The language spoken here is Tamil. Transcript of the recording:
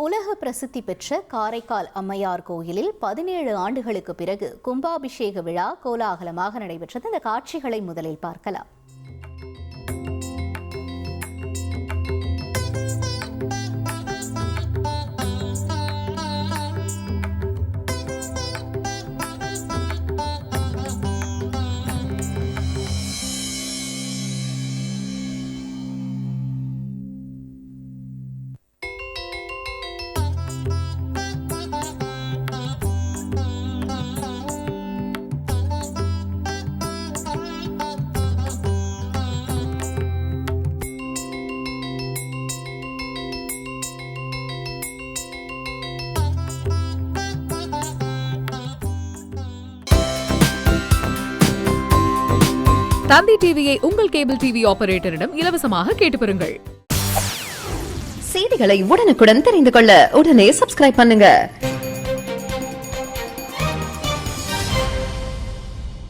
உலக பிரசித்தி பெற்ற காரைக்கால் அம்மையார் கோயிலில் 17 ஆண்டுகளுக்கு பிறகு கும்பாபிஷேக விழா கோலாகலமாக நடைபெற்றது. இந்த காட்சிகளை முதலில் பார்க்கலாம். தந்தி டிவியை உங்கள் கேபிள் டிவி ஆபரேட்டரிடம் இலவசமாக கேட்டு பெறுங்கள். செய்திகளை உடனுக்குடன் தெரிந்து கொள்ள உடனே சப்ஸ்கிரைப் பண்ணுங்க.